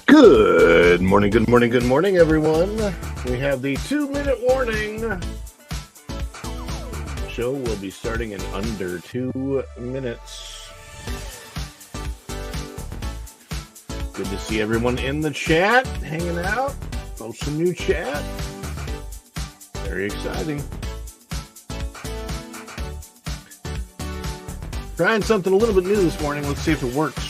Good morning, everyone. We have the 2-minute warning. Show will be starting in under 2 minutes. Good to see everyone in the chat, hanging out. Post some new chat. Very exciting. Trying something a little bit new this morning. Let's see if it works.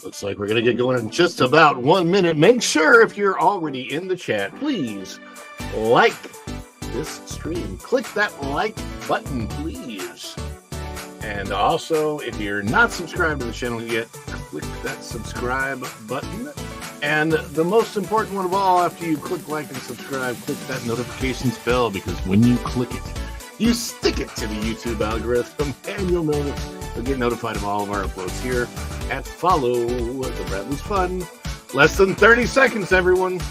Looks like we're going to get going in just about 1 minute. Make sure if you're already in the chat, please like this stream. Click that like button, please. And also, if you're not subscribed to the channel yet, click that subscribe button. And the most important one of all, after you click like and subscribe, click that notifications bell, because when you click it, you stick it to the YouTube algorithm, and you'll get notified of all of our uploads here at Follow the Bradley's Fun. Less than 30 seconds, everyone.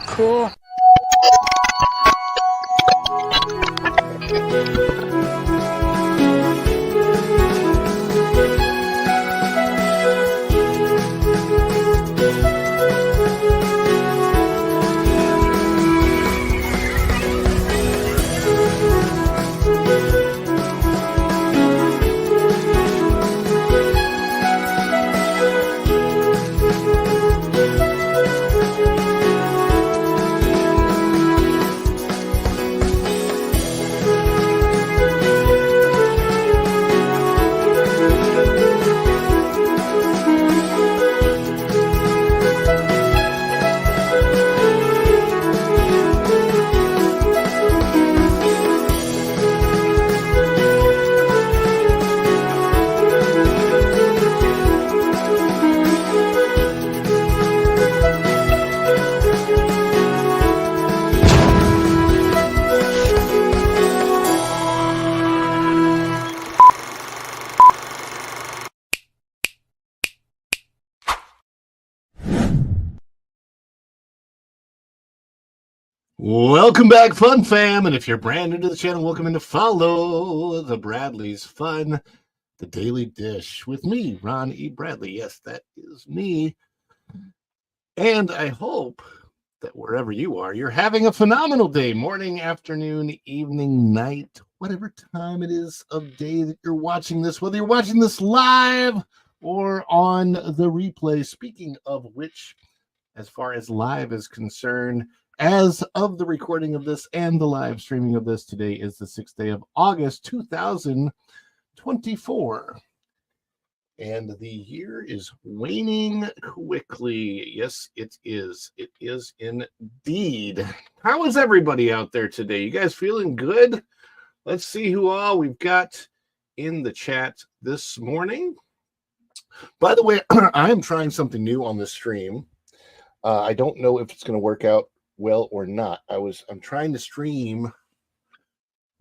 Cool. Welcome back, Fun Fam, and if you're brand new to the channel, welcome in to Follow the Bradley's Fun, the Daily Dish, with me, Ron E. Bradley. Yes, that is me. And I hope that wherever you are, you're having a phenomenal day, morning, afternoon, evening, night, whatever time it is of day that you're watching this, whether you're watching this live or on the replay. Speaking of which, as far as live is concerned, as of the recording of this and the live streaming of this, today is the 6th day of August, 2024. And the year is waning quickly. Yes, it is. It is indeed. How is everybody out there today? You guys feeling good? Let's see who all we've got in the chat this morning. By the way, I am trying something new on this stream. I don't know if it's going to work out well or not. I'm trying to stream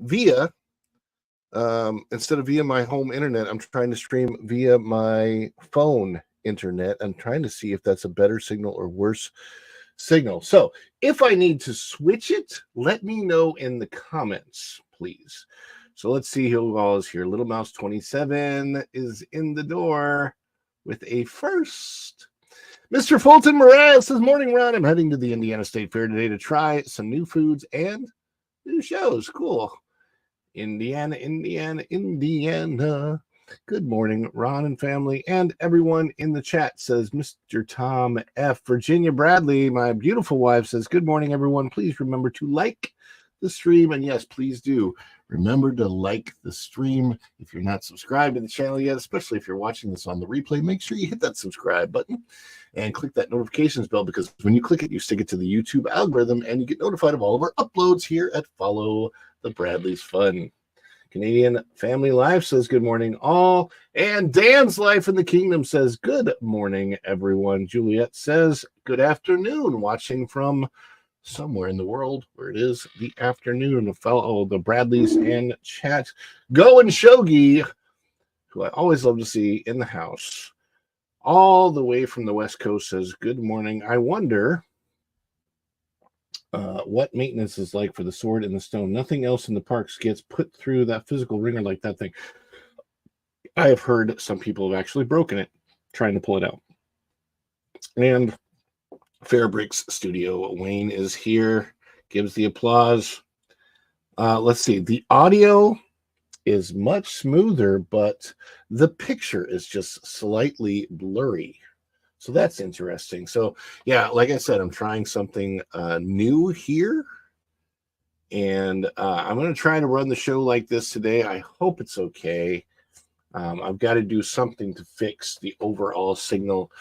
via instead of via my home internet, I'm trying to stream via my phone internet. I'm trying to see if that's a better signal or worse signal. So if I need to switch it, let me know in the comments, please. So let's see who all is here. Little Mouse 27 is in the door with a first. Mr. Fulton Morales says, morning, Ron. I'm heading to the Indiana State Fair today to try some new foods and new shows. Cool. Indiana. Good morning, Ron and family, and everyone in the chat, says Mr. Tom F. Virginia Bradley, my beautiful wife, says, good morning, everyone. Please remember to like the stream. And yes, please do remember to like the stream. If you're not subscribed to the channel yet, especially if you're watching this on the replay, make sure you hit that subscribe button and click that notifications bell, because when you click it, you stick it to the YouTube algorithm and you get notified of all of our uploads here at Follow the Bradley's Fun. Canadian Family Life says, good morning, all. And Dan's Life in the Kingdom says, good morning, everyone. Juliet says, good afternoon, watching from somewhere in the world where it is the afternoon. Follow the Bradleys and chat. Go and Shogi, who I always love to see in the house, all the way from the West Coast, says, good morning. I wonder what maintenance is like for the sword and the stone. Nothing else in the parks gets put through that physical ringer like that thing. I have heard some people have actually broken it trying to pull it out. And Fairbricks Studio, Wayne is here, gives the applause. Let's see. The audio is much smoother, but the picture is just slightly blurry. So that's interesting. So yeah, like I said, I'm trying something new here. And I'm going to try to run the show like this today. I hope it's okay. I've got to do something to fix the overall signal,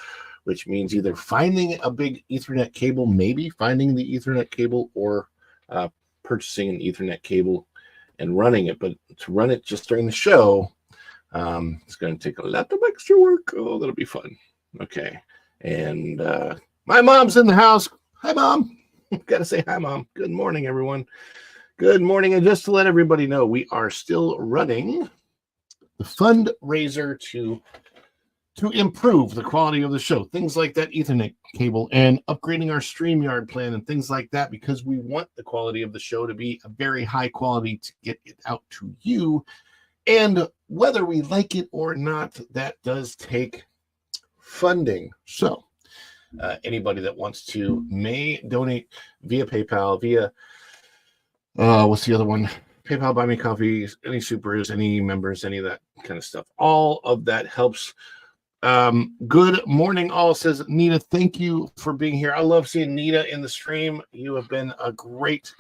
which means either finding a big Ethernet cable, maybe finding the Ethernet cable, or purchasing an Ethernet cable and running it. But to run it just during the show, it's going to take a lot of extra work. Oh, that'll be fun. Okay. And my mom's in the house. Hi, Mom. Got to say hi, Mom. Good morning, everyone. Good morning. And just to let everybody know, we are still running the fundraiser to improve the quality of the show. Things like that Ethernet cable and upgrading our StreamYard plan and things like that, because we want the quality of the show to be a very high quality to get it out to you. And whether we like it or not, that does take funding. So anybody that wants to may donate via PayPal, via what's the other one? PayPal, Buy Me Coffee, any supers, any members, any of that kind of stuff. All of that helps. Good morning, all, says Nita. Thank you for being here. I love seeing Nita in the stream. You have been a great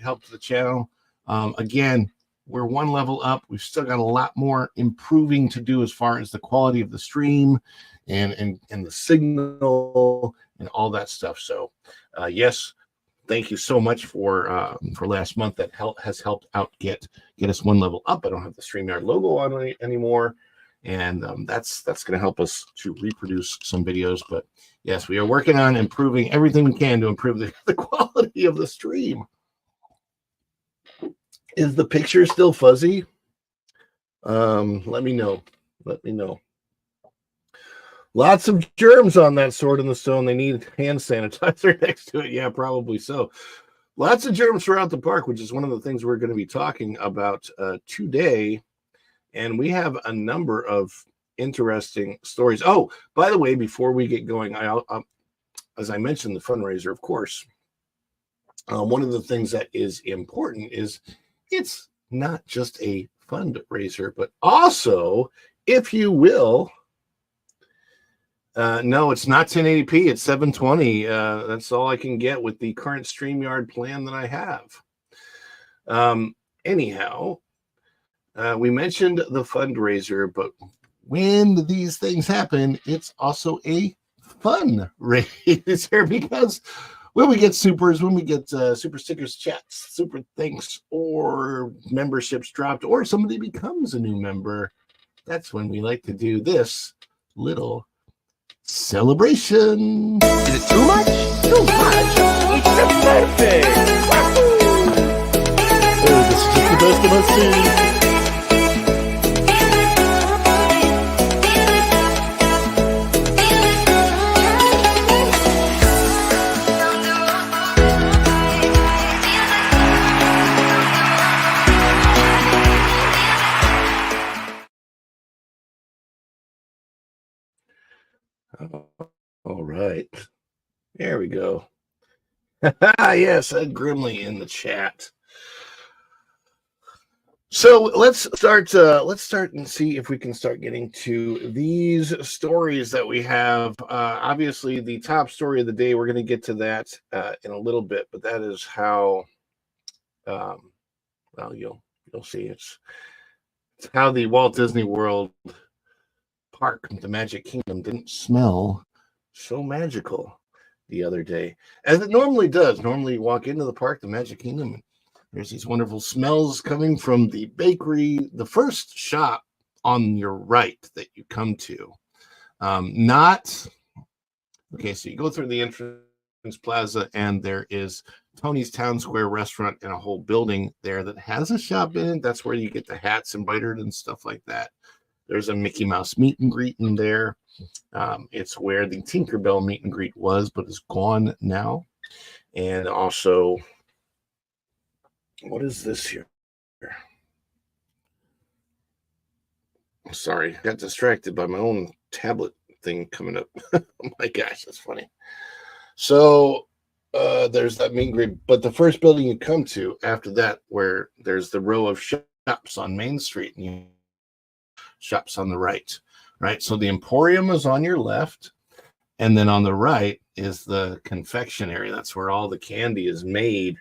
help to the channel. Again, we're one level up. We've still got a lot more improving to do as far as the quality of the stream and the signal and all that stuff. So yes, thank you so much for last month. That has helped out get us one level up. I don't have the StreamYard logo on anymore, and that's going to help us to reproduce some videos. But yes, we are working on improving everything we can to improve the quality of the stream. Is the picture still fuzzy? Let me know. Lots of germs on that sword and the stone. They need hand sanitizer next to it. Yeah, probably so. Lots of germs throughout the park, which is one of the things we're going to be talking about today. And we have a number of interesting stories. Oh, by the way, before we get going, as I mentioned, the fundraiser, of course, one of the things that is important is it's not just a fundraiser, but also, if you will, no, it's not 1080p. It's 720. That's all I can get with the current StreamYard plan that I have. Anyhow, we mentioned the fundraiser, but when these things happen, it's also a fundraiser because when we get supers, when we get super stickers, chats, super thanks, or memberships dropped, or somebody becomes a new member, that's when we like to do this little celebration. Is it too much? Too much? It's the birthday! Oh, this is just the best of us. All right. There we go. Yes, Ed Grimley in the chat. So let's start. Let's start and see if we can start getting to these stories that we have. Obviously, the top story of the day. We're going to get to that in a little bit, but that is how. Um, well, you'll see. It's how the Walt Disney World Park, the Magic Kingdom, didn't smell so magical the other day, as it normally does. Normally, you walk into the park, the Magic Kingdom, and there's these wonderful smells coming from the bakery, the first shop on your right that you come to. Not okay, so you go through the entrance plaza, and there is Tony's Town Square restaurant and a whole building there that has a shop in it. That's where you get the hats embroidered and stuff like that. There's a Mickey Mouse meet and greet in there. It's where the Tinkerbell meet and greet was, but is gone now. And also, what is this here? Sorry, got distracted by my own tablet thing coming up. Oh my gosh, that's funny. So there's that meet and greet, but the first building you come to after that, where there's the row of shops on Main Street, and you shops on the right, right? So the Emporium is on your left, and then on the right is the confectionery. That's where all the candy is made,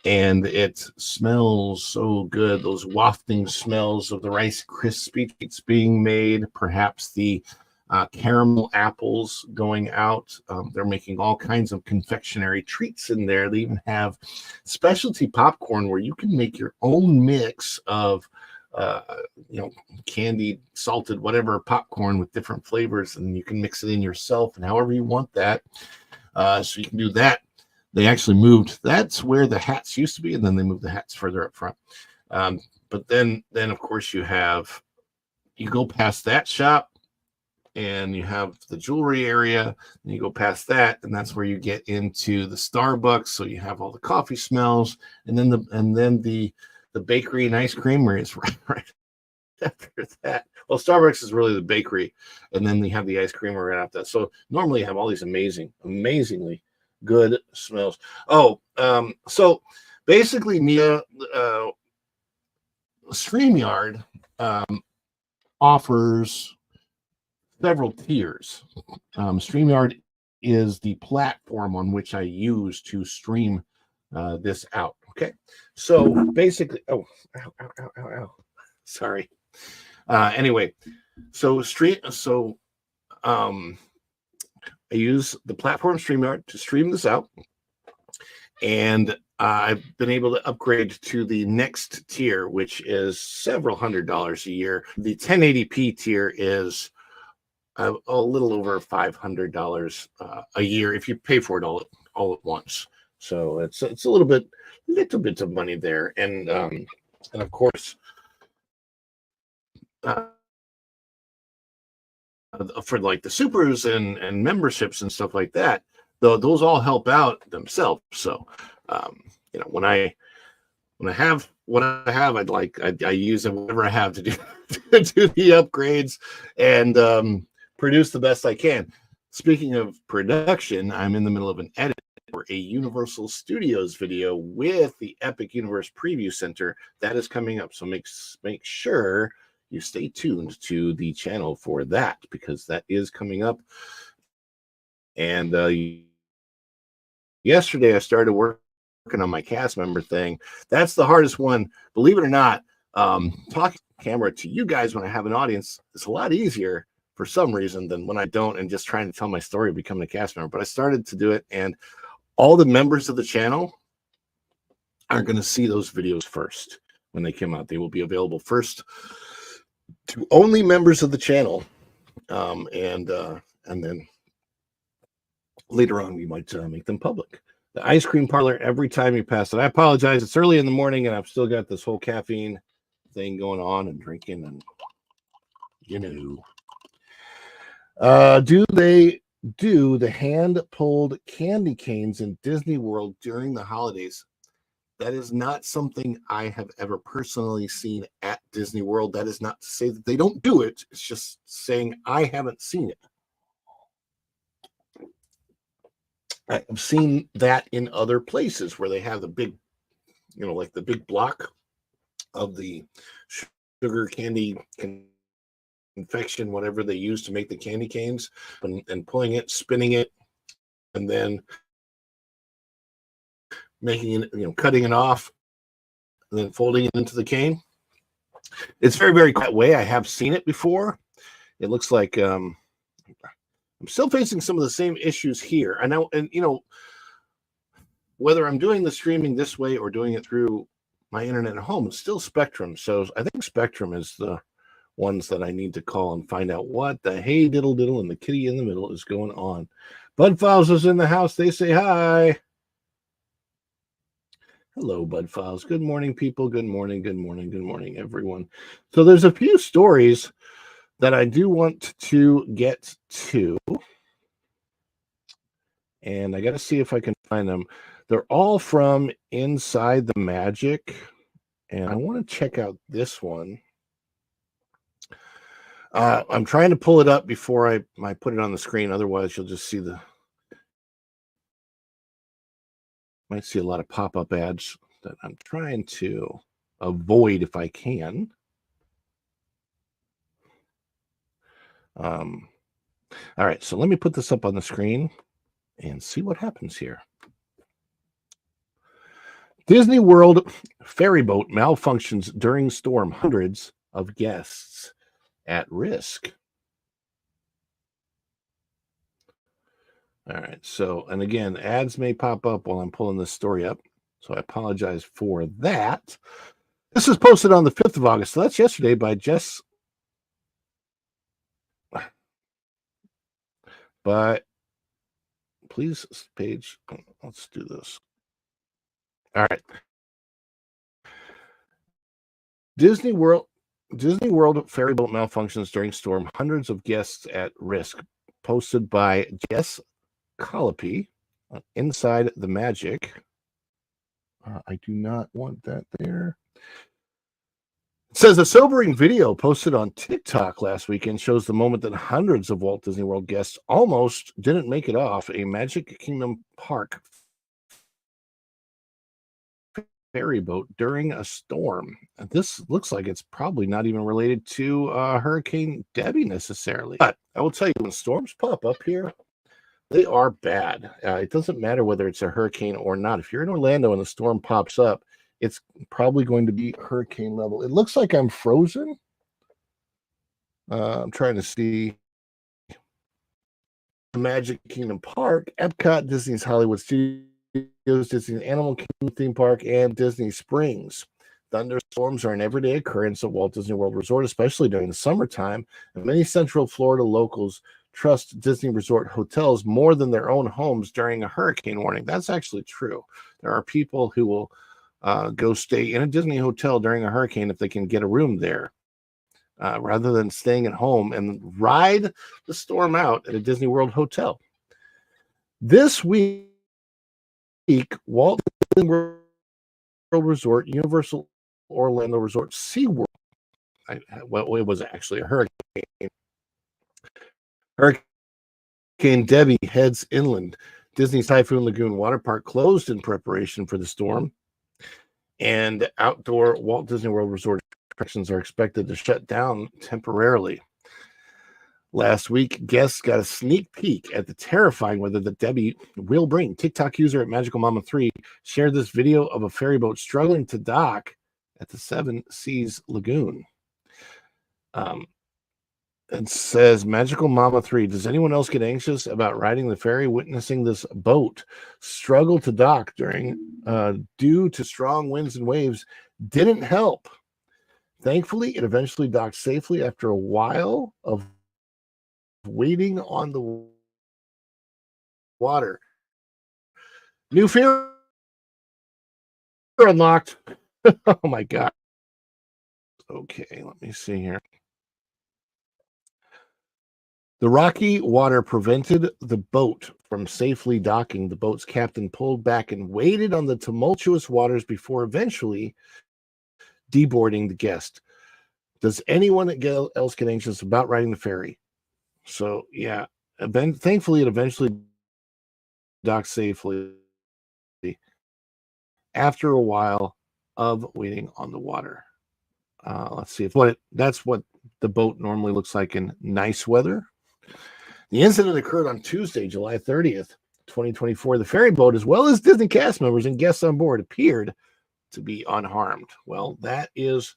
and it smells so good. Those wafting smells of the Rice Krispie treats being made, perhaps the caramel apples going out. They're making all kinds of confectionery treats in there. They even have specialty popcorn where you can make your own mix of candied, salted, whatever popcorn with different flavors, and you can mix it in yourself and however you want that. So you can do that. They actually moved. That's where the hats used to be, and then they moved the hats further up front. But then of course you go past that shop, and you have the jewelry area, and you go past that, and that's where you get into the Starbucks. So you have all the coffee smells, and then the bakery and ice creamery is right after that. Well, Starbucks is really the bakery, and then they have the ice cream right after that. So normally you have all these amazingly good smells. Oh, so basically, Mia, StreamYard offers several tiers. StreamYard is the platform on which I use to stream this out. Okay, so basically, ow, sorry. Anyway, I use the platform StreamYard to stream this out, and I've been able to upgrade to the next tier, which is several $100s a year. The 1080p tier is a little over $500 a year if you pay for it all at once. So it's a little bit of money there, and of course, for like the supers and memberships and stuff like that, though those all help out themselves. So when I have what I have, I use whatever I have to do to do the upgrades and produce the best I can. Speaking of production, I'm in the middle of an edit for a Universal Studios video with the Epic Universe Preview Center that is coming up. So make sure you stay tuned to the channel for that, because that is coming up. And yesterday I started working on my cast member thing. That's the hardest one, believe it or not. Talking camera to you guys when I have an audience is a lot easier for some reason than when I don't, and just trying to tell my story of becoming a cast member. But I started to do it, and all the members of the channel are going to see those videos first when they come out. They will be available first to only members of the channel, and then later on we might make them public. The ice cream parlor, every time you pass it, I apologize, it's early in the morning and I've still got this whole caffeine thing going on and drinking, and do they do the hand-pulled candy canes in Disney World during the holidays? That is not something I have ever personally seen at Disney World. That is not to say that they don't do it. It's just saying I haven't seen it. I've seen that in other places where they have the big, like the big block of the sugar candy confection, whatever they use to make the candy canes, and pulling it, spinning it, and then making it, cutting it off, and then folding it into the cane. It's very, very quiet way. I have seen it before. It looks like I'm still facing some of the same issues here. And whether I'm doing the streaming this way or doing it through my internet at home, it's still Spectrum. So I think Spectrum is the ones that I need to call and find out what the hey diddle diddle and the kitty in the middle is going on. Bud Files is in the house. They say hi. Hello, Bud Files. Good morning, people. Good morning, good morning, good morning, everyone. So there's a few stories that I do want to get to. And I got to see if I can find them. They're all from Inside the Magic. And I want to check out this one. I'm trying to pull it up before I put it on the screen. Otherwise, you'll just see might see a lot of pop-up ads that I'm trying to avoid if I can. All right, so let me put this up on the screen and see what happens here. Disney World ferry boat malfunctions during storm. Hundreds of guests at risk. All right, so, and again, ads may pop up while I'm pulling this story up, so I apologize for that. This is posted on the 5th of August, so that's yesterday, by Jess. But please, page, let's do this. All right. Disney World ferry boat malfunctions during storm. Hundreds of guests at risk. Posted by Jess Colopy on Inside the Magic. I do not want that there. It says a sobering video posted on TikTok last weekend shows the moment that hundreds of Walt Disney World guests almost didn't make it off a Magic Kingdom Park ferry boat during a storm. This looks like it's probably not even related to Hurricane Debbie necessarily. But I will tell you, when storms pop up here, they are bad. It doesn't matter whether it's a hurricane or not. If you're in Orlando and a storm pops up, it's probably going to be hurricane level. It looks like I'm frozen. I'm trying to see. Magic Kingdom Park, Epcot, Disney's Hollywood Studios, Disney's Animal Kingdom theme park, and Disney Springs. Thunderstorms are an everyday occurrence at Walt Disney World Resort, especially during the summertime, and many Central Florida locals trust Disney Resort hotels more than their own homes during a hurricane warning. That's actually true. There are people who will go stay in a Disney hotel during a hurricane if they can get a room there, rather than staying at home and ride the storm out at a Disney World hotel. This week, Walt Disney World Resort, Universal Orlando Resort, SeaWorld. Well, it was actually a hurricane. Hurricane Debbie heads inland. Disney's Typhoon Lagoon Water Park closed in preparation for the storm, and outdoor Walt Disney World Resort attractions are expected to shut down temporarily. Last week, guests got a sneak peek at the terrifying weather that Debbie will bring. TikTok user at Magical Mama 3 shared this video of a ferry boat struggling to dock at the Seven Seas Lagoon. It says, Magical Mama 3, does anyone else get anxious about riding the ferry? Witnessing this boat struggle to dock due to strong winds and waves didn't help. Thankfully, it eventually docked safely after a while of waiting on the water. New fear unlocked. Oh my God. Okay, let me see here. The rocky water prevented the boat from safely docking. The boat's captain pulled back and waited on the tumultuous waters before eventually deboarding the guest. Does anyone else get anxious about riding the ferry? So, yeah, thankfully, it eventually docked safely after a while of waiting on the water. Let's see if that's what the boat normally looks like in nice weather. The incident occurred on Tuesday, July 30th, 2024. The ferry boat, as well as Disney cast members and guests on board, appeared to be unharmed. Well, that is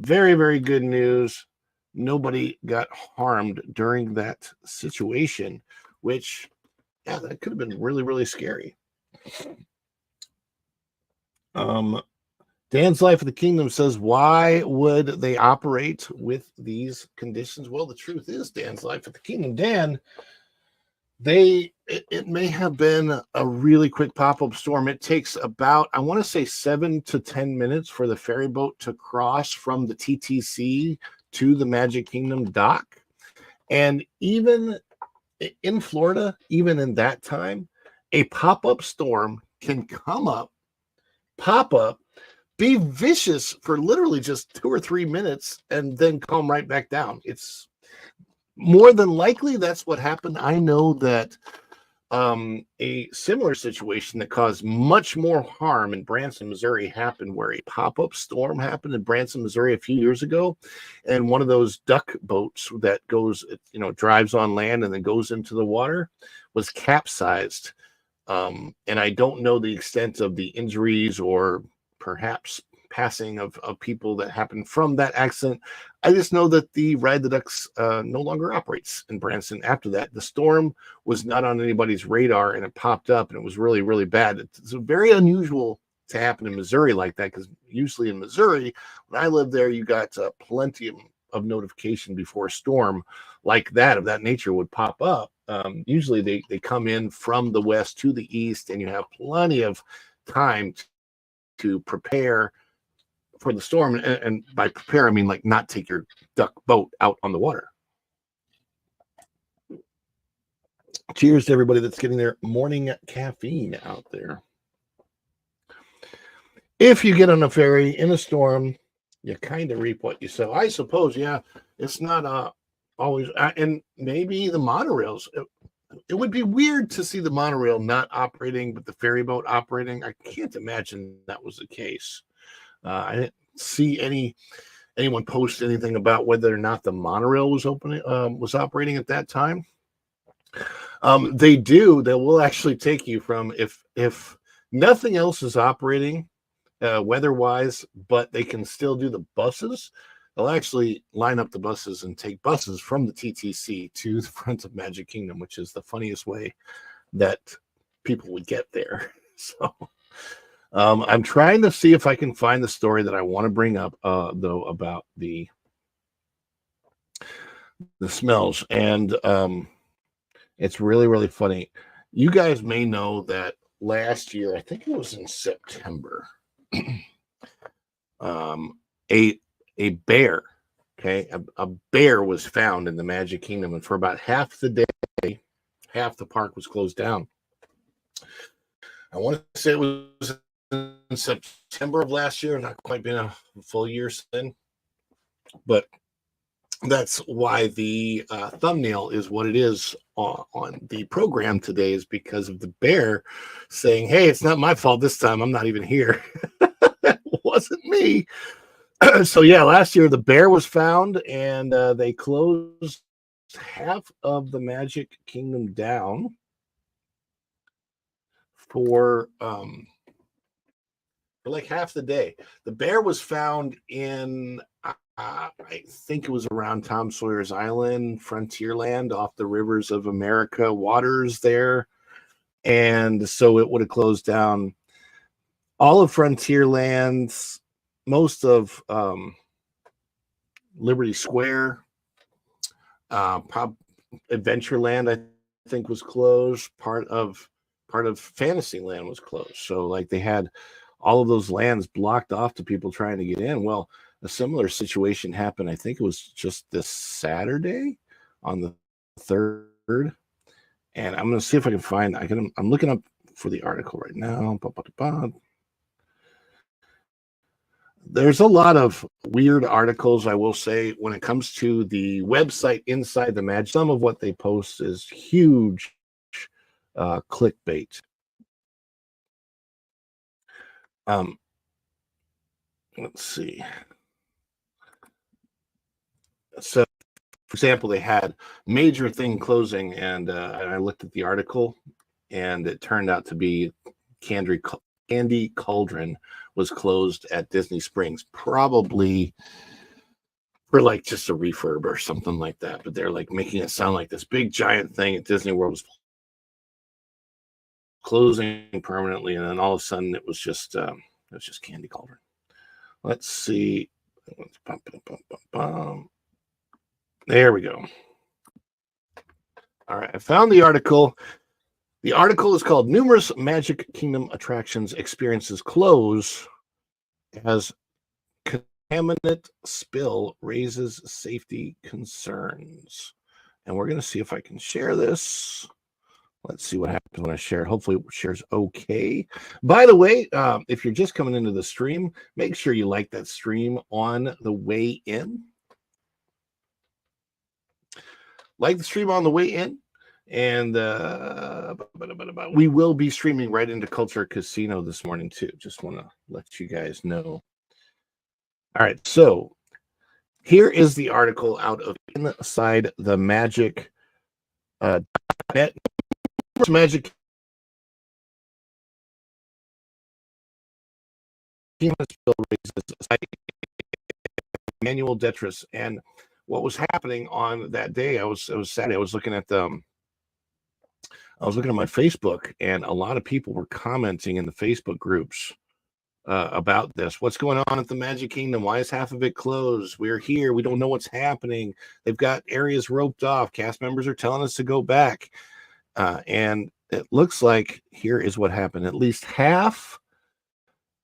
very, very good news. Nobody got harmed during that situation, which, yeah, that could have been really, really scary. Dan's Life of the Kingdom says, why would they operate with these conditions? Well, the truth is, Dan's Life of the Kingdom, Dan, it may have been a really quick pop-up storm. It takes about, I want to say 7 to 10 minutes for the ferry boat to cross from the TTC to the Magic Kingdom dock. And even in Florida, even in that time, a pop-up storm can come up, pop up, be vicious for literally just 2 or 3 minutes and then calm right back down. It's more than likely that's what happened. I know that a similar situation that caused much more harm in Branson, Missouri happened, where a pop-up storm happened in Branson, Missouri a few years ago, and one of those duck boats that goes, drives on land and then goes into the water was capsized. And I don't know the extent of the injuries or perhaps passing of people that happened from that accident. I just know that the Ride the Ducks no longer operates in Branson after that. The storm was not on anybody's radar, and it popped up, and it was really, really bad. It's very unusual to happen in Missouri like that, because usually in Missouri, when I lived there, you got plenty of notification before a storm like that, of that nature, would pop up. Usually they come in from the west to the east, and you have plenty of time to prepare for the storm. And by prepare, I mean like not take your duck boat out on the water. Cheers to everybody that's getting their morning caffeine out there. If you get on a ferry in a storm, you kind of reap what you sow, I suppose. Yeah, it's not always, and maybe the monorails. It would be weird to see the monorail not operating, but the ferry boat operating. I can't imagine that was the case. I didn't see anyone post anything about whether or not the monorail was was operating at that time. They will actually take you from, if nothing else is operating weather-wise, but they can still do the buses. They'll actually line up the buses and take buses from the TTC to the front of Magic Kingdom, which is the funniest way that people would get there. So I'm trying to see if I can find the story that I want to bring up, though, about the smells. And it's really, really funny. You guys may know that last year, I think it was in September, a bear, a bear was found in the Magic Kingdom, and for about half the day, half the park was closed down. I want to say it was in September of last year, not quite been a full year since, but that's why the thumbnail is what it is on the program today, is because of the bear saying, hey, it's not my fault this time, I'm not even here. That wasn't me. So yeah, last year the bear was found, and they closed half of the Magic Kingdom down for like half the day. The bear was found in I think it was around Tom Sawyer's Island, Frontierland, off the Rivers of America waters there. And so it would have closed down all of Frontierland, most of Liberty Square, Adventureland, I think, was closed. Part of Fantasyland was closed. So like they had all of those lands blocked off to people trying to get in. Well, a similar situation happened, I think it was just this Saturday on the 3rd. And I'm going to see if I can find, I'm looking up for the article right now. There's a lot of weird articles, I will say, when it comes to the website inside the Magic. Some of what they post is huge clickbait. Let's see. So, for example, they had major thing closing, and I looked at the article, and it turned out to be Candy Cauldron was closed at Disney Springs, probably for like just a refurb or something like that. But they're like making it sound like this big giant thing at Disney World was closing permanently, and then all of a sudden it was just Candy Cauldron. Let's see. There we go. All right, I found the article. The article is called "Numerous Magic Kingdom Attractions Experiences Close as Contaminant Spill Raises Safety Concerns." And we're going to see if I can share this. Let's see what happens when I share it. Hopefully it shares okay. By the way, if you're just coming into the stream, make sure you like that stream on the way in. Like the stream on the way in. And we will be streaming right into Culture Casino this morning, too. Just want to let you guys know. All right, so here is the article out of Inside the Magic net. Magic Manuel Detritus. And what was happening on that day, it was Saturday. I was looking at my Facebook, and a lot of people were commenting in the Facebook groups about this. What's going on at the Magic Kingdom? Why is half of it closed? We're here. We don't know what's happening. They've got areas roped off. Cast members are telling us to go back. And it looks like here is what happened. At least half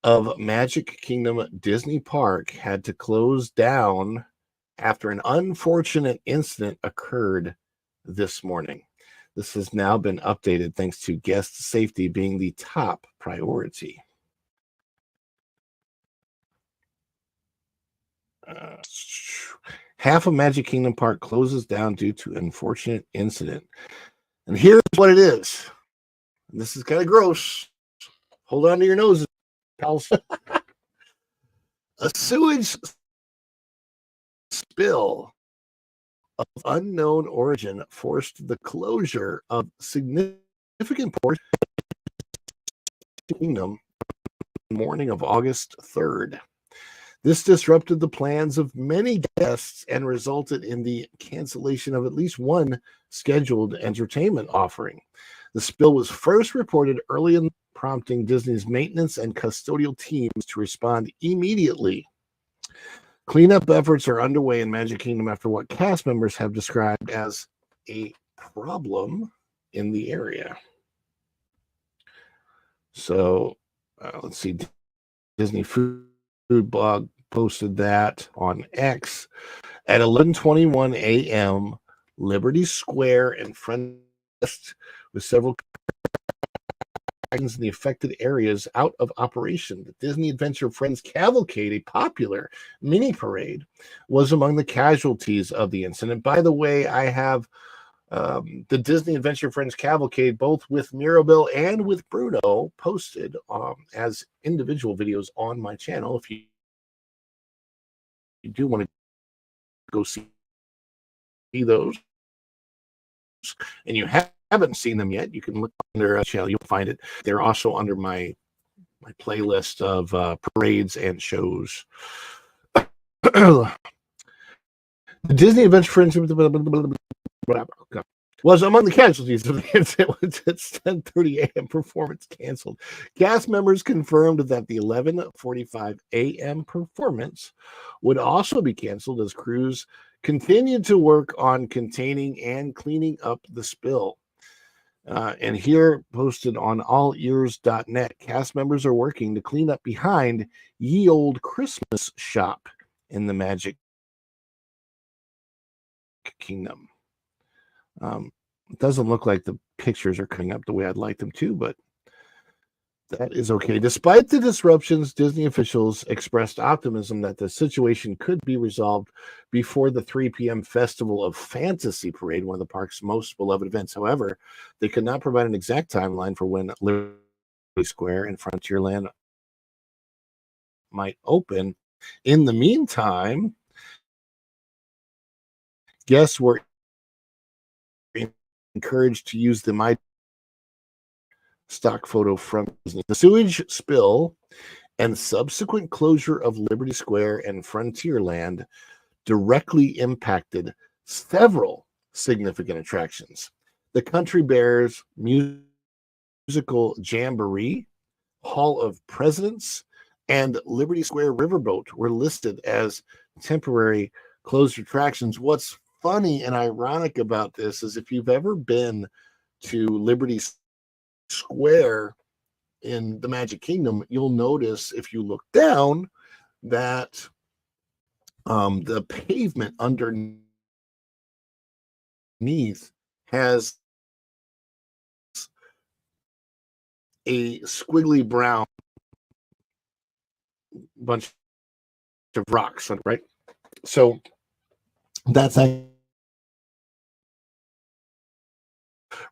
of Magic Kingdom Disney Park had to close down after an unfortunate incident occurred this morning. This has now been updated thanks to guest safety being the top priority. Half of Magic Kingdom Park closes down due to unfortunate incident. And here's what it is. And this is kind of gross. Hold on to your noses, pals. A sewage spill of unknown origin forced the closure of significant portions of the kingdom the morning of August 3rd. This disrupted the plans of many guests and resulted in the cancellation of at least one scheduled entertainment offering. The spill was first reported early in prompting Disney's maintenance and custodial teams to respond immediately. Cleanup efforts are underway in Magic Kingdom after what cast members have described as a problem in the area. So let's see. Disney Food Blog posted that on X at 11:21 a.m. Liberty Square in front with several in the affected areas out of operation. The Disney Adventure Friends Cavalcade, a popular mini parade, was among the casualties of the incident. By the way, I have the Disney Adventure Friends Cavalcade, both with Mirabelle and with Bruno, posted as individual videos on my channel. If you do want to go see those, and you haven't seen them yet, you can look under a channel. You'll find it. They're also under my playlist of parades and shows. The Disney Adventure Friends was among the casualties of the incident. Its 10:30 a.m. performance canceled. Cast members confirmed that the 11:45 a.m. performance would also be canceled as crews continued to work on containing and cleaning up the spill. And here, posted on allears.net, cast members are working to clean up behind Ye Old Christmas Shop in the Magic Kingdom. It doesn't look like the pictures are coming up the way I'd like them to, but that is okay. Despite the disruptions, Disney officials expressed optimism that the situation could be resolved before the 3 p.m. Festival of Fantasy Parade, one of the park's most beloved events. However, they could not provide an exact timeline for when Liberty Square and Frontierland might open. In the meantime, Guests were encouraged to use the My stock photo from Disney. The sewage spill and subsequent closure of Liberty Square and Frontierland directly impacted several significant attractions. The Country Bears musical jamboree, Hall of Presidents, and Liberty Square Riverboat were listed as temporary closed attractions. What's funny and ironic about this is if you've ever been to Liberty Square in the Magic Kingdom, you'll notice if you look down that the pavement underneath has a squiggly brown bunch of rocks, right? So that's a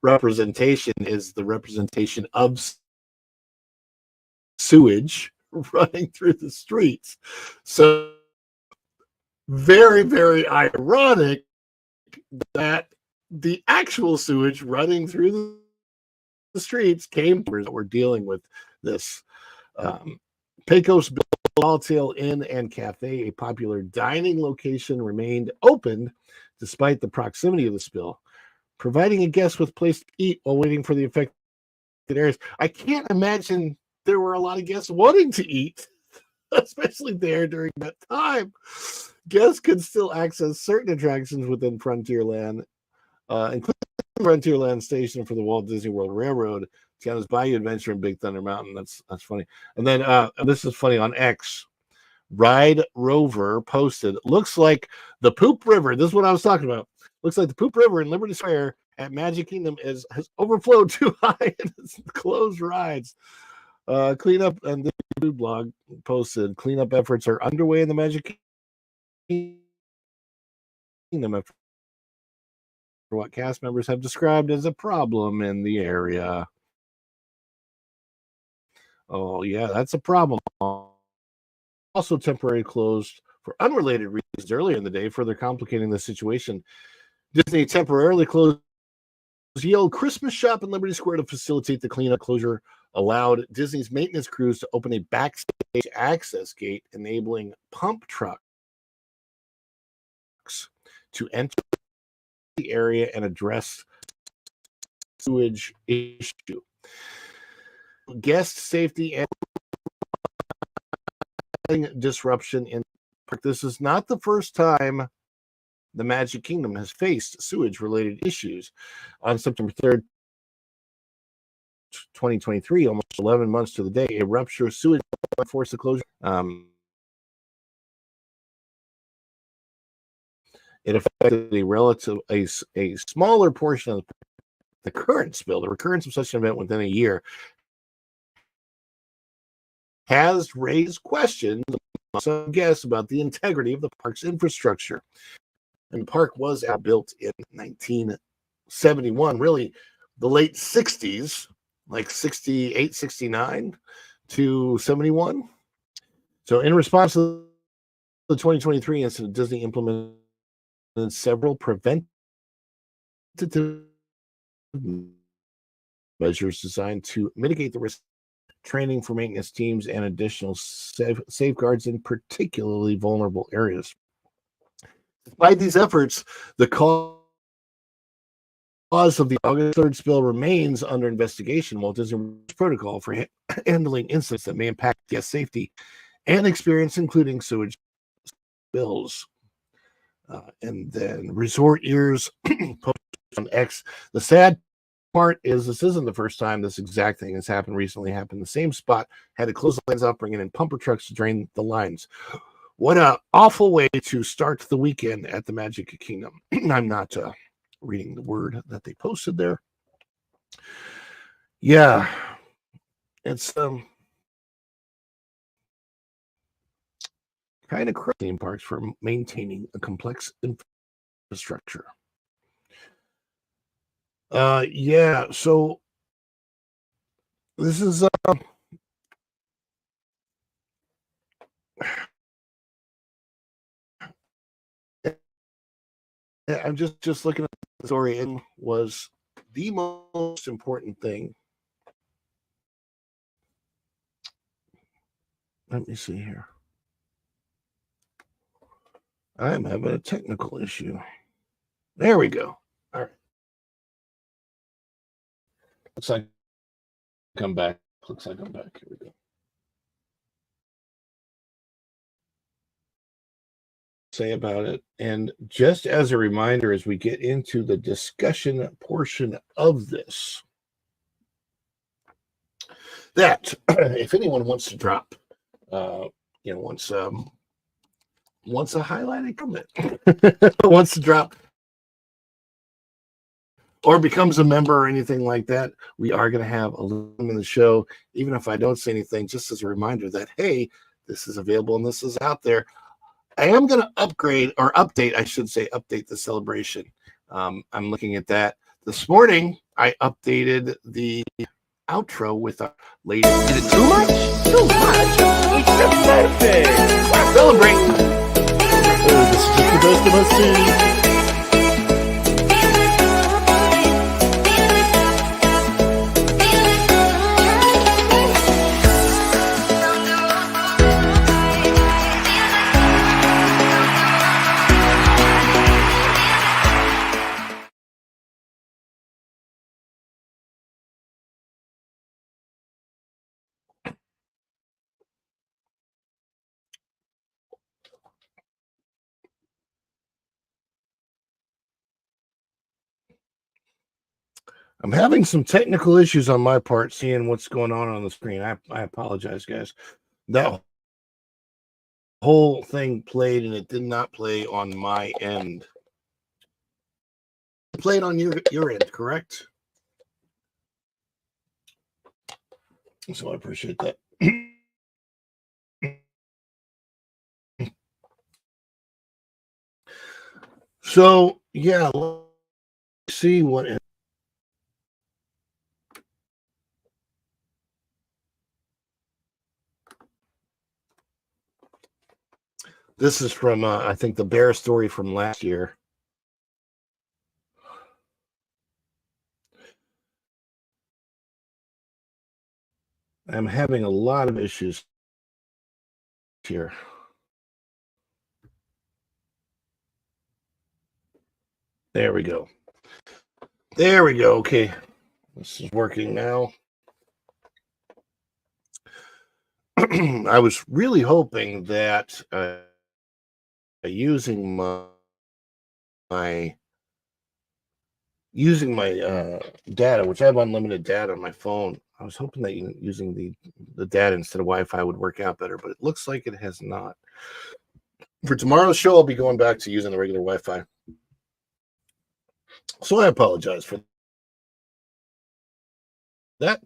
representation is the representation of sewage running through the streets. So very, very ironic that the actual sewage running through the streets came from that we're dealing with this. Pecos Belltail Inn and Cafe, a popular dining location, remained open despite the proximity of the spill, providing a guest with place to eat while waiting for the affected areas. I can't imagine there were a lot of guests wanting to eat, especially there during that time. Guests could still access certain attractions within Frontierland, including Frontierland Station for the Walt Disney World Railroad, Tiana's Bayou Adventure, and Big Thunder Mountain. That's funny. And then this is funny on X. Ride Rover posted, looks like the Poop River. This is what I was talking about. Looks like the Poop River in Liberty Square at Magic Kingdom has overflowed too high and it's closed rides. Cleanup, and the food blog posted, cleanup efforts are underway in the Magic Kingdom after what cast members have described as a problem in the area. Oh, yeah, that's a problem. Also temporarily closed for unrelated reasons earlier in the day, further complicating the situation. Disney temporarily closed the old Christmas shop in Liberty Square to facilitate the cleanup. Closure allowed Disney's maintenance crews to open a backstage access gate, enabling pump trucks to enter the area and address sewage issue. Guest safety and disruption in park. This is not the first time the Magic Kingdom has faced sewage-related issues. On September 3rd, 2023, almost 11 months to the day, a rupture of sewage forced the closure. It affected a smaller portion of the current spill. The recurrence of such an event within a year has raised questions among some guests about the integrity of the park's infrastructure. And the park was built in 1971, really the late 60s, like 68, 69 to 71. So in response to the 2023 incident, Disney implemented several preventative measures designed to mitigate the risk, training for maintenance teams, and additional safeguards in particularly vulnerable areas. Despite these efforts, the cause of the August 3rd spill remains under investigation. Walt Disney protocol for handling incidents that may impact guest safety and experience, including sewage spills. And then Resort Ears posted on X. The sad part is this isn't the first time this exact thing has happened. Recently happened. The same spot had to close the lines off, bringing in pumper trucks to drain the lines. What an awful way to start the weekend at the Magic Kingdom. I'm not reading the word that they posted there. Yeah, it's kind of crazy theme parks for maintaining a complex infrastructure. Yeah, so this is I'm just looking at the story, and was the most important thing. Let me see here. I'm having a technical issue. There we go. All right. Looks like I'm back. Looks like I'm back. Here we go. Say about it. And just as a reminder, as we get into the discussion portion of this, that if anyone wants to drop, wants a highlighted comment, wants to drop, or becomes a member or anything like that, we are going to have a link in the show, even if I don't say anything, just as a reminder that, hey, this is available and this is out there. I am going to update the celebration. I'm looking at that. This morning, I updated the outro with our latest. Is it too much? Too much? It's the perfect! Celebrate! This is just the best of us see. I'm having some technical issues on my part, seeing what's going on the screen. I apologize, guys. That whole thing played, and it did not play on my end. It played on your end, correct? So I appreciate that. So yeah, let's see what. This is from, I think, the bear story from last year. I'm having a lot of issues here. There we go. There we go. Okay. This is working now. I was really hoping that using my data, which I have unlimited data on my phone, I was hoping that using the data instead of Wi-Fi would work out better, but it looks like it has not. For tomorrow's show, I'll be going back to using the regular Wi-Fi. So I apologize for that.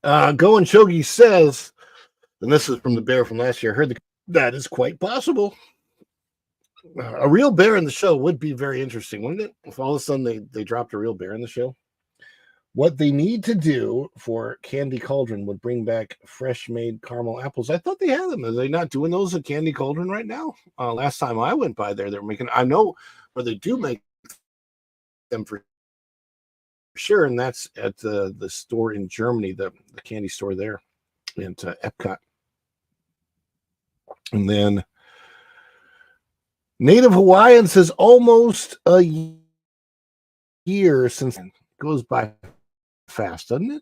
Going Shogi says, and this is from the bear from last year, I heard that is quite possible. A real bear in the show would be very interesting, wouldn't it? If all of a sudden they dropped a real bear in the show. What they need to do for Candy Cauldron would bring back fresh made caramel apples. I thought they had them. Are they not doing those at Candy Cauldron right now? Last time I went by there, they're making, I know where they do make them for sure, and that's at the store in Germany, the candy store there at Epcot. And then Native Hawaiian says almost a year since. It goes by fast, doesn't it?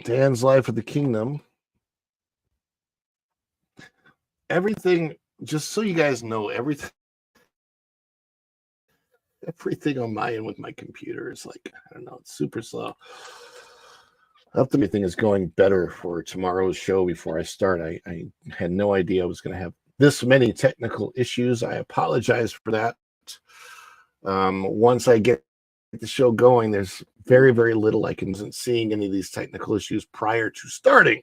Dan's Life of the Kingdom. Everything, just so you guys know, everything on my end with my computer is like, I don't know, it's super slow. Everything is going better for tomorrow's show. Before I start, I had no idea I was going to have this many technical issues. I apologize for that. Once I get the show going, there's very, very little I can seeing any of these technical issues prior to starting.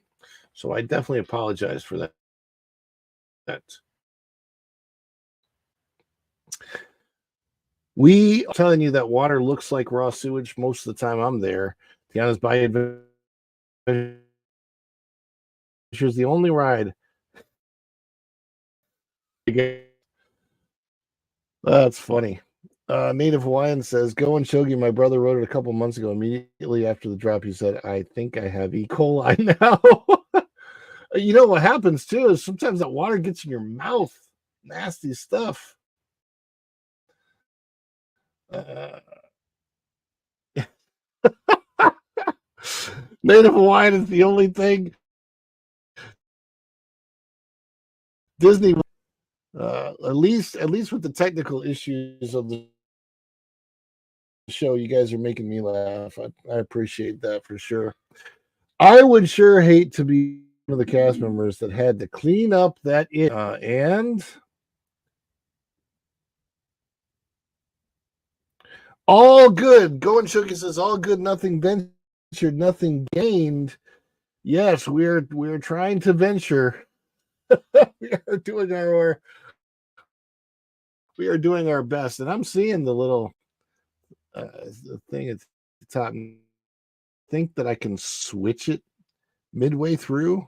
So I definitely apologize for that. We are telling you that water looks like raw sewage most of the time I'm there. Tiana's by is the only ride. That's funny. Native Hawaiian says, "Go and Shogi. My brother wrote it a couple months ago. Immediately after the drop, he said, I think I have E. coli now." You know what happens too is sometimes that water gets in your mouth. Nasty stuff. Native Hawaiian is the only thing Disney, at least with the technical issues of the show, you guys are making me laugh. I appreciate that for sure. I would sure hate to be one of the cast members that had to clean up that and all good. Going Shooky says all good, nothing ventured, nothing gained. Yes, we're trying to venture. we are doing our best, and I'm seeing the little thing at the top. Think that I can switch it midway through.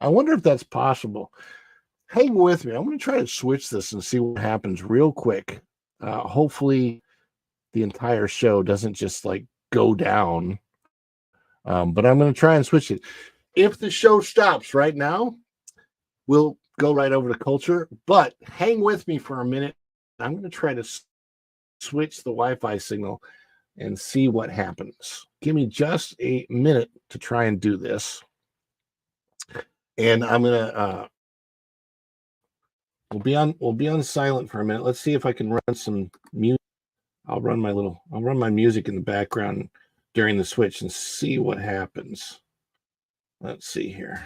I wonder if that's possible. Hang with me. I'm going to try to switch this and see what happens real quick. Hopefully the entire show doesn't just like go down. But I'm going to try and switch it. If the show stops right now, we'll go right over to culture, but hang with me for a minute. I'm going to try to switch the Wi-Fi signal and see what happens. Give me just a minute to try and do this. And I'm going to we'll be on silent for a minute. Let's see if I can run some music. I'll run my music in the background during the switch and see what happens. Let's see here.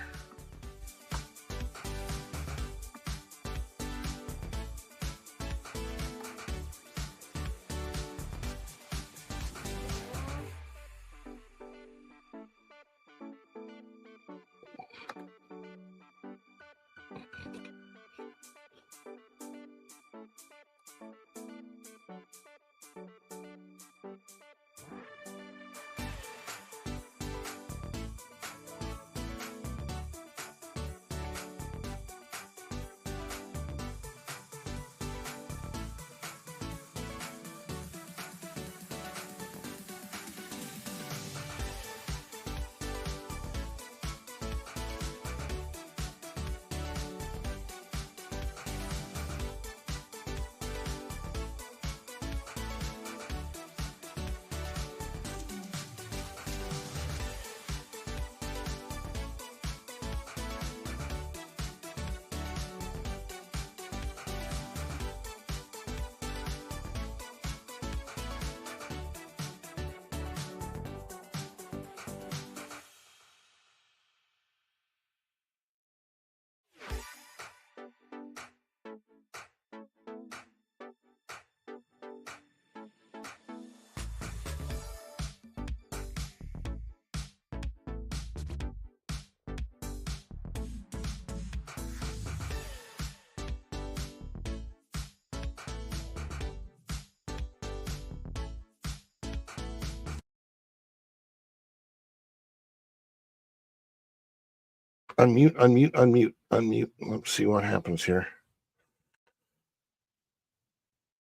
Unmute. Let's see what happens here.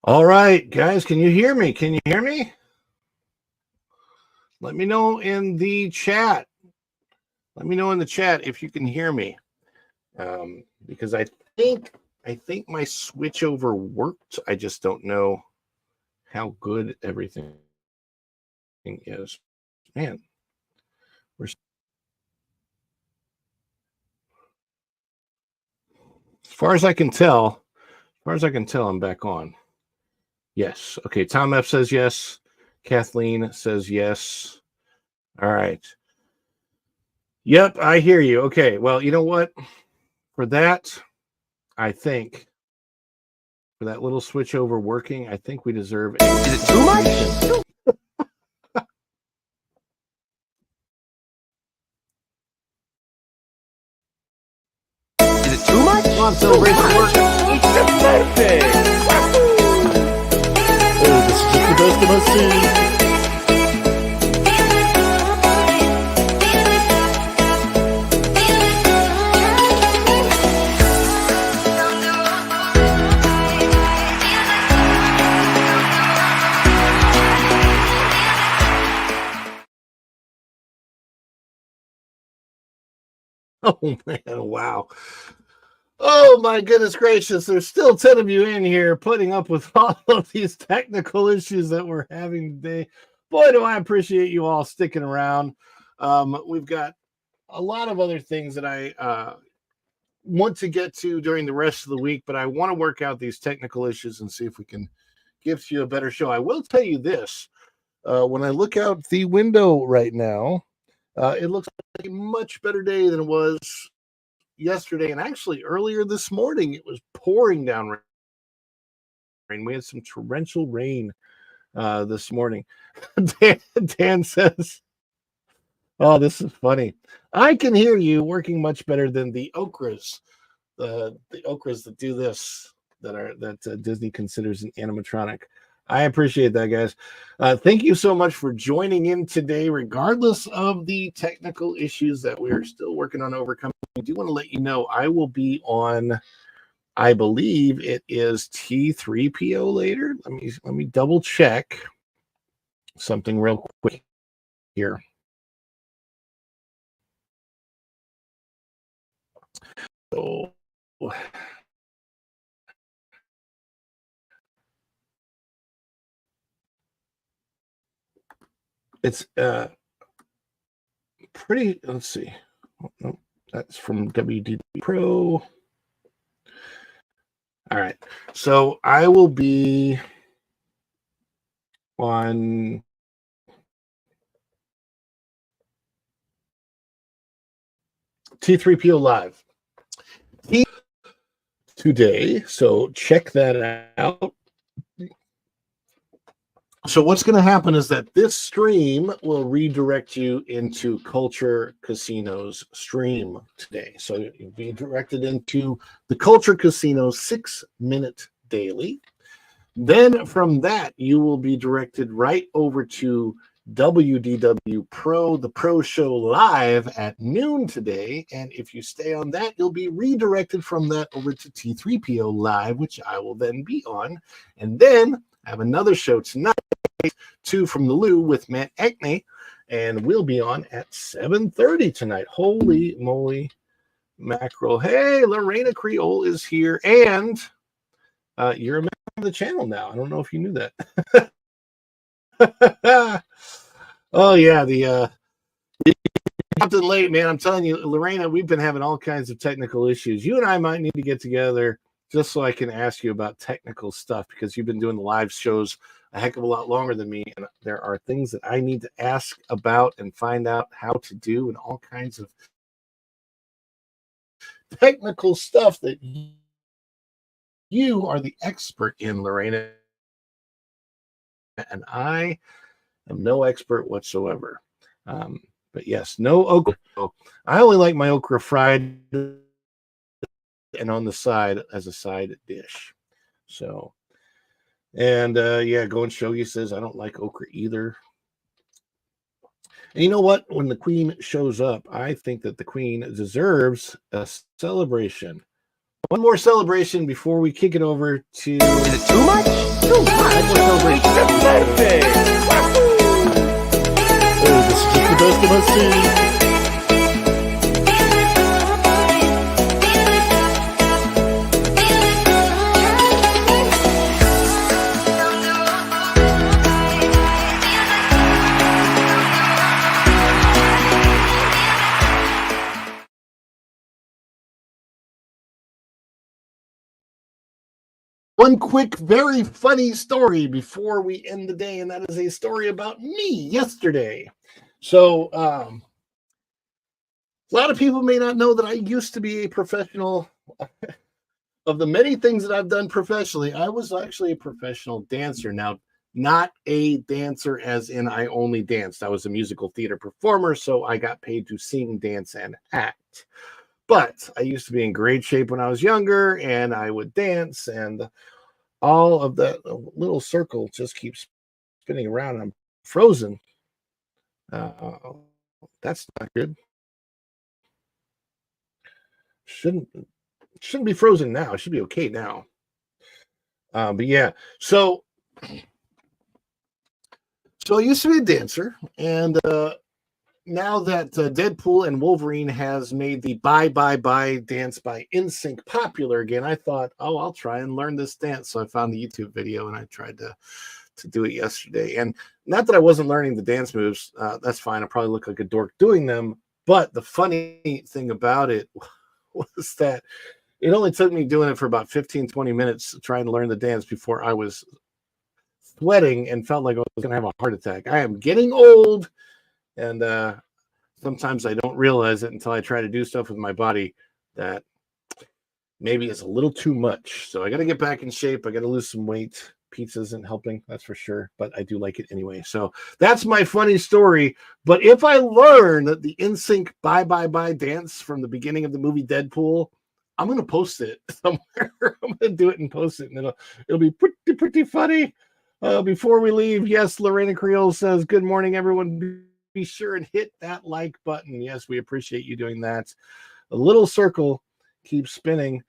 All right, guys, can you hear me? Can you hear me? Let me know in the chat. Let me know in the chat if you can hear me. Because I think my switchover worked. I just don't know how good everything is. Man, as far as I can tell, I'm back on. Yes. Okay. Tom F says yes. Kathleen says yes. All right. Yep, I hear you. Okay. Well, you know what? For that, I think for that little switch over working, I think we deserve a. Is it too much? Is it too much? Come on, celebration work. It's a birthday! Oh, this is just the best of us seen. Oh man, wow. Oh my goodness gracious, there's still 10 of you in here putting up with all of these technical issues that we're having today. Boy, do I appreciate you all sticking around. We've got a lot of other things that I want to get to during the rest of the week, but I want to work out these technical issues and see if we can give you a better show. I will tell you this. When I look out the window right now, it looks like a much better day than it was yesterday. And actually, earlier this morning, it was pouring down rain. We had some torrential rain this morning. Dan says, oh, this is funny. I can hear you working much better than the okras. The okras that do this, that Disney considers an animatronic. I appreciate that, guys. Thank you so much for joining in today, regardless of the technical issues that we're still working on overcoming. I do want to let you know I will be on, I believe it is T3PO later. Let me double check something real quick here. So it's pretty, let's see. Oh, that's from WDD Pro. All right. So I will be on T3PO Live today. So check that out. So what's going to happen is that this stream will redirect you into Culture Casino's stream today. So you'll be directed into the Culture Casino 6-minute daily. Then from that, you will be directed right over to WDW Pro, the Pro Show Live at noon today. And if you stay on that, you'll be redirected from that over to T3PO Live, which I will then be on. And then I have another show tonight, 2 from the Lou with Matt Eckney, and we'll be on at 7:30 tonight. Holy moly mackerel. Hey, Lorena Creole is here, and you're a member of the channel now. I don't know if you knew that. Oh yeah, the Captain Late, man. I'm telling you, Lorena, we've been having all kinds of technical issues. You and I might need to get together just so I can ask you about technical stuff, because you've been doing the live shows a heck of a lot longer than me, and there are things that I need to ask about and find out how to do, and all kinds of technical stuff that you are the expert in, Lorena, and I am no expert whatsoever. But yes, no okra. I only like my okra fried and on the side as a side dish. So, and yeah, Go and Shogi says I don't like okra either. And you know what? When the Queen shows up, I think that the Queen deserves a celebration. One more celebration before we kick it over to. Is it too much? Too much. It's your birthday. Oh, this is just the best of us. One quick, very funny story before we end the day, and that is a story about me yesterday. So, a lot of people may not know that I used to be a professional. Of the many things that I've done professionally, I was actually a professional dancer. Now, not a dancer as in I only danced. I was a musical theater performer, so I got paid to sing, dance, and act. But I used to be in great shape when I was younger, and I would dance, and all of that little circle just keeps spinning around, and I'm frozen. That's not good. Shouldn't be frozen now. It should be okay now. But yeah, so I used to be a dancer, and now that Deadpool and Wolverine has made the Bye Bye Bye dance by NSYNC popular again, I thought, oh, I'll try and learn this dance. So I found the YouTube video and I tried to do it yesterday. And not that I wasn't learning the dance moves. That's fine. I probably look like a dork doing them. But the funny thing about it was that it only took me doing it for about 15, 20 minutes trying to learn the dance before I was sweating and felt like I was going to have a heart attack. I am getting old, and sometimes I don't realize it until I try to do stuff with my body that maybe it's a little too much. So I got to get back in shape. I got to lose some weight. Pizza isn't helping, that's for sure, but I do like it anyway. So that's my funny story. But if I learn the NSYNC Bye Bye Bye dance from the beginning of the movie Deadpool, I'm going to post it somewhere. I'm going to do it and post it, and it'll be pretty funny. Before we leave, yes, Lorena Creole says, good morning, everyone. Be sure and hit that like button. Yes, we appreciate you doing that. A little circle keeps spinning.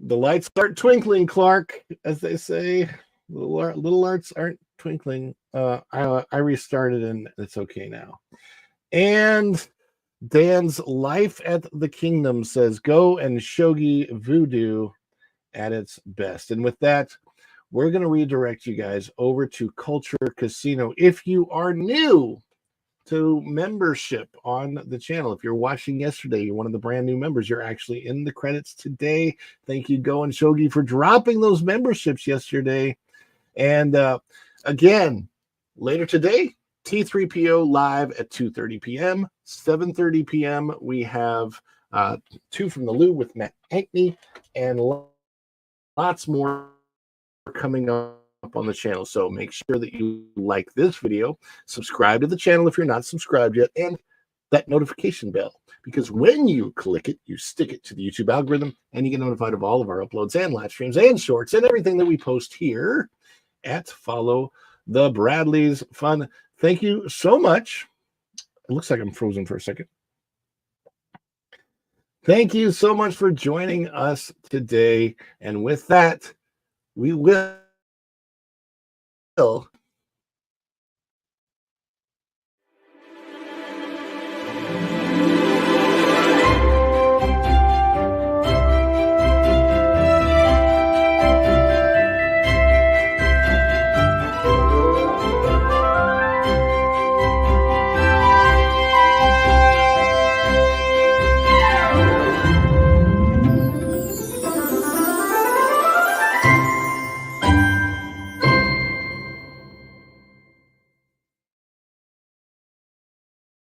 The lights aren't twinkling, Clark, as they say. Little lights aren't twinkling. I restarted, and it's okay now. And Dan's Life at the Kingdom says, go and shogi voodoo at its best. And with that, we're going to redirect you guys over to Culture Casino. If you are new to membership on the channel, if you're watching yesterday, you're one of the brand new members, you're actually in the credits today. Thank you, Go and Shogi, for dropping those memberships yesterday. And again, later today, T3PO live at 2:30 p.m. 7:30 p.m. we have Two from the Loo with Matt Hankney, and lots more coming up on the channel. So make sure that you like this video, subscribe to the channel if you're not subscribed yet, and that notification bell, because when you click it, you stick it to the YouTube algorithm and you get notified of all of our uploads and live streams and shorts and everything that we post here at Follow the Bradleys Fun. Thank you so much. It looks like I'm frozen for a second. Thank you so much for joining us today. And with that, we will